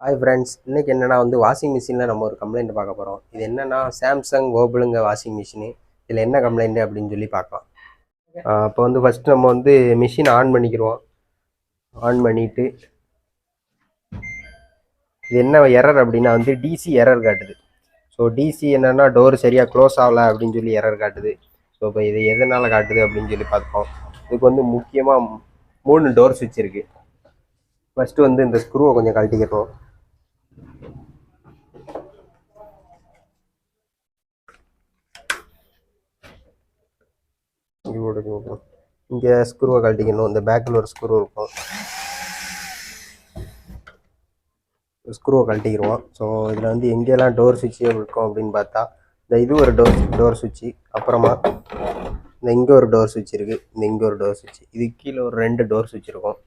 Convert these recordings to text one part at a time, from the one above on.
Hi friends, இன்றைக்கி என்னென்னா washing மிஷினில் நம்ம ஒரு கம்ப்ளைண்ட் பார்க்க போகிறோம். இது என்னென்னா சாம்சங் ஓபிளுங்க வாஷிங் மிஷினு. இதில் என்ன கம்ப்ளைண்ட்டு அப்படின்னு சொல்லி பார்க்கலாம். இப்போ ஃபஸ்ட்டு நம்ம மிஷின் ஆன் பண்ணிக்கிறோம். ஆன் பண்ணிவிட்டு இது என்ன எரர் அப்படின்னா டிசி எரர் காட்டுது. ஸோ டிசி என்னென்னா டோர் சரியாக க்ளோஸ் ஆகலை அப்படின்னு சொல்லி எரர் காட்டுது. ஸோ இப்போ இது எதனால் காட்டுது அப்படின்னு சொல்லி பார்ப்போம். இதுக்கு முக்கியமாக 3 டோர் சுவிட்ச் இருக்குது. ஃபஸ்ட்டு இந்த ஸ்க்ரூவை கொஞ்சம் கழட்டிக்கிறோம். இங்கே ஸ்க்ரூவை கழட்டிக்கணும். இந்த பேக்கில் ஒரு ஸ்க்ரூ இருக்கும், ஸ்க்ரூவை கழட்டிக்கிடுவோம். ஸோ இதில் எங்கெல்லாம் டோர் சுவிட்சு இருக்கும் அப்படின்னு பார்த்தா இது ஒரு டோர் சுவிட்சு, அப்புறமா இங்கே ஒரு டோர் சுவிட்ச் இருக்குது, இங்கே ஒரு டோர் சுவிட்ச், இது கீழே ஒரு 2 டோர் சுவிட்ச் இருக்கும்.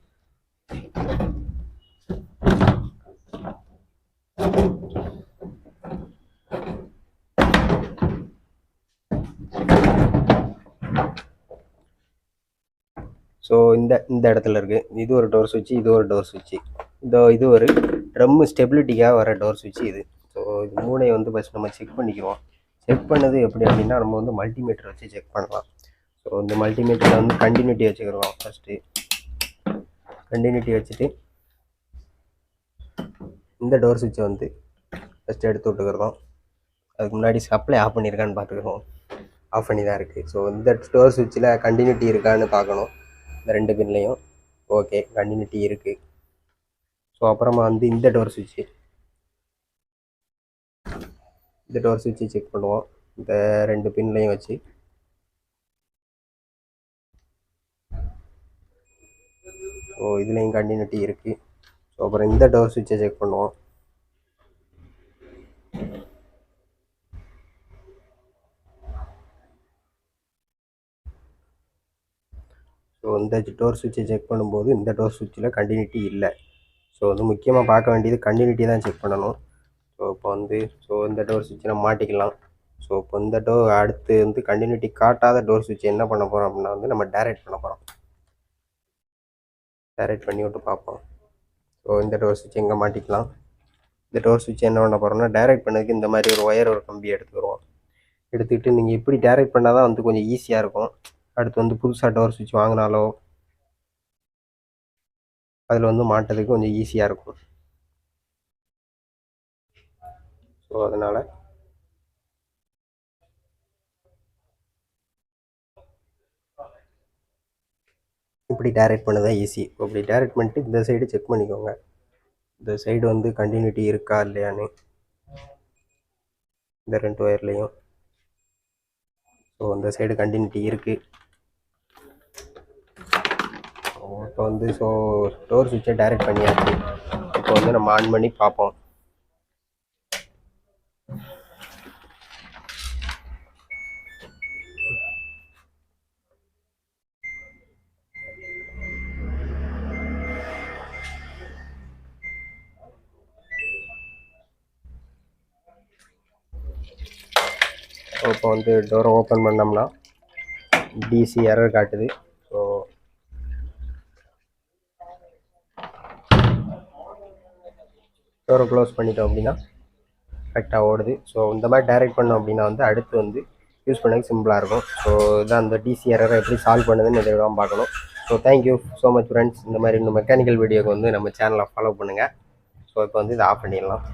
ஸோ இந்த இடத்துல இருக்குது. இது ஒரு டோர் சுவிட்சு, இது ஒரு டோர் சுவிட்சு, இது ஒரு ட்ரம்மு ஸ்டெபிலிட்டிக்காக வர டோர் சுவிட்சு இது. ஸோ இது 3 ஃபஸ்ட் நம்ம செக் பண்ணிக்கிறோம். செக் பண்ணது எப்படி அப்படின்னா நம்ம மல்டிமீட்டர் வச்சு செக் பண்ணலாம். ஸோ இந்த மல்டிமீட்டரில் கண்டினியூட்டி வச்சுக்கிறோம். ஃபஸ்ட்டு கண்டினியூட்டி வச்சுட்டு இந்த டோர் சுவிட்சை ஃபஸ்ட்டு எடுத்து விட்டுக்கிறோம். அதுக்கு முன்னாடி சப்ளை ஆஃப் பண்ணியிருக்கான்னு பார்த்துக்கிறோம். ஆஃப் பண்ணி தான் இருக்குது. ஸோ இந்த டோர் சுவிட்சில் கண்டினியூட்டி இருக்கான்னு பார்க்கணும். இந்த 2 பின்லையும் ஓகே கண்டினியூட்டி இருக்குது. ஸோ அப்புறமா இந்த டோர் சுவிட்சு, இந்த டோர் சுவிட்சை செக் பண்ணுவோம். இந்த 2 பின்லையும் வச்சு ஸோ இதுலேயும் கண்டினியூட்டி இருக்குது. ஸோ அப்புறம் இந்த டோர் சுவிட்சை செக் பண்ணுவோம். ஸோ இந்த டோர் சுவிட்சை செக் பண்ணும்போது இந்த டோர் சுவிட்சில் கண்டினியூட்டி இல்லை. ஸோ முக்கியமாக பார்க்க வேண்டியது கண்டினியூட்டி தான் செக் பண்ணணும். ஸோ இப்போ இந்த டோர் சுவிட்சை நம்ம மாட்டிக்கலாம். ஸோ இப்போ இந்த டோர் அடுத்து கண்டினியூட்டி காட்டாத டோர் சுவிட்சை என்ன பண்ண போகிறோம் அப்படின்னா நம்ம டைரக்ட் பண்ண போகிறோம். டைரக்ட் பண்ணி விட்டு பார்ப்போம். ஸோ இந்த டோர் சுவிட்ச் எங்கே மாட்டிக்கலாம். இந்த டோர் சுவிட்ச் என்ன பண்ண போகிறோம்னா டைரக்ட் பண்ணதுக்கு இந்த மாதிரி ஒரு கம்பி எடுத்துக்கிறோம். எடுத்துக்கிட்டு நீங்கள் இப்படி டைரக்ட் பண்ணால் தான் கொஞ்சம் ஈஸியாக இருக்கும். அடுத்து புதுசாக டோர் சுவிட்ச் வாங்கினாலோ அதில் மாட்டுறதுக்கு கொஞ்சம் ஈஸியாக இருக்கும். ஸோ அதனால் இப்படி டைரக்ட் பண்ணதான் ஈஸி. இப்படி டைரக்ட் பண்ணிட்டு இந்த சைடு செக் பண்ணிக்கோங்க. இந்த சைடு கண்டினியூட்டி இருக்கா இல்லையான்னு இந்த 2 ஒயர்லேயும். ஸோ இந்த சைடு கண்டினியூட்டி இருக்குது. இப்போ ஸோ டோர் சுவிட்சை டைரக்ட் பண்ணியாச்சு. இப்போ நம்ம ஆன் பண்ணி பார்ப்போம். இப்போ டோரை ஓப்பன் பண்ணோம்னா டிசி எரர் காட்டுது. ஸோ டோரை க்ளோஸ் பண்ணிட்டோம் அப்படின்னா கரெக்டாக ஓடுது. ஸோ இந்த மாதிரி டைரக்ட் பண்ணோம் அப்படின்னா அடுத்து யூஸ் பண்ணக்கு சிம்பிளாக இருக்கும். ஸோ இதான் அந்த டிசி எரரை எப்படி சால்வ் பண்ணுதுன்னு இதை தான் பார்க்கணும். So thank you so much friends. இந்த மாதிரி மெக்கானிக்கல் வீடியோக்கு நம்ம சேனலை ஃபாலோ பண்ணுங்கள். ஸோ இப்போ இதை ஆஃப் பண்ணிடலாம்.